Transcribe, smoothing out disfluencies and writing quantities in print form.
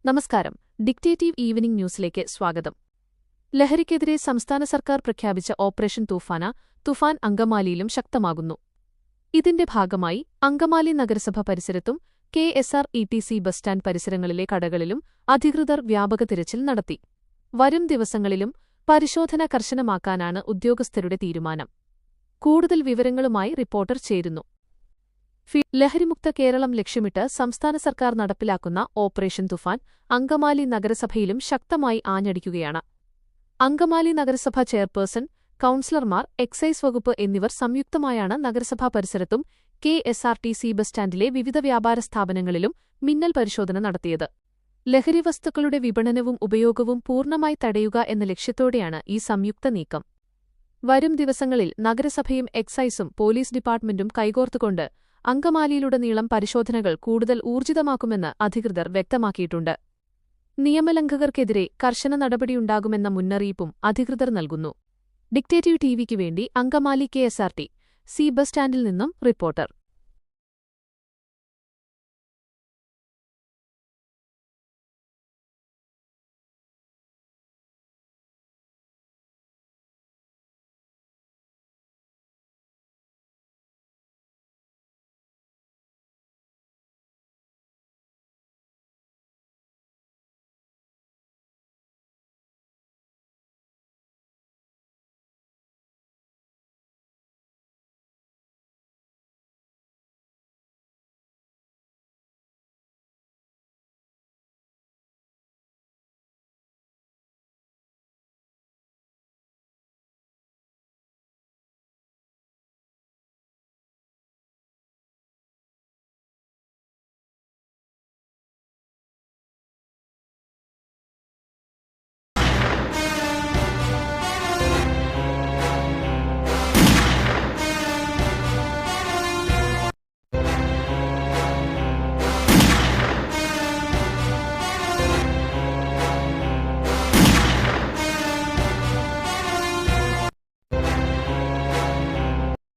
നമസ്കാരം. Detective evening ന്യൂസിലേക്ക് സ്വാഗതം. ലഹരിക്കെതിരെ സംസ്ഥാന സർക്കാർ പ്രഖ്യാപിച്ച ഓപ്പറേഷൻ തുഫാൻ അങ്കമാലിയിലും ശക്തമാകുന്നു. ഇതിന്റെ ഭാഗമായി അങ്കമാലി നഗരസഭ പരിസരത്തും KSRTC ബസ് സ്റ്റാൻഡ് പരിസരങ്ങളിലെ കടകളിലും അധികൃതർ വ്യാപക തിരച്ചിൽ നടത്തി. വരും ദിവസങ്ങളിലും പരിശോധന കർശനമാക്കാനാണ് ഉദ്യോഗസ്ഥരുടെ തീരുമാനം. കൂടുതൽ വിവരങ്ങളുമായി റിപ്പോർട്ടർ ചേരുന്നു. ലഹരിമുക്ത കേരളം ലക്ഷ്യമിട്ട് സംസ്ഥാന സർക്കാർ നടപ്പിലാക്കുന്ന ഓപ്പറേഷൻ തുഫാൻ അങ്കമാലി നഗരസഭയിലും ശക്തമായി ആഞ്ഞടിക്കുകയാണ്. അങ്കമാലി നഗരസഭ ചെയർപേഴ്സൺ, കൌൺസിലർമാർ, എക്സൈസ് വകുപ്പ് എന്നിവർ സംയുക്തമായാണ് നഗരസഭാ പരിസരത്തും KSRTC ബസ് സ്റ്റാൻഡിലെ വിവിധ വ്യാപാര സ്ഥാപനങ്ങളിലും മിന്നൽ പരിശോധന നടത്തിയത്. ലഹരി വസ്തുക്കളുടെ വിപണനവും ഉപയോഗവും പൂർണ്ണമായി തടയുക എന്ന ലക്ഷ്യത്തോടെയാണ് ഈ സംയുക്ത നീക്കം. വരും ദിവസങ്ങളിൽ നഗരസഭയും എക്സൈസും പോലീസ് ഡിപ്പാർട്ട്മെന്റും കൈകോർത്തുകൊണ്ട് അങ്കമാലിയിലുടനീളം പരിശോധനകൾ കൂടുതൽ ഊർജിതമാക്കുമെന്ന് അധികൃതർ വ്യക്തമാക്കിയിട്ടുണ്ട്. നിയമലംഘകർക്കെതിരെ കർശന നടപടിയുണ്ടാകുമെന്ന മുന്നറിയിപ്പും അധികൃതർ നൽകുന്നു. ഡിക്റ്റേറ്റീവ് ടിവിക്ക് വേണ്ടി അങ്കമാലി KSRTC ബസ് സ്റ്റാൻഡിൽ നിന്നും റിപ്പോർട്ടർ.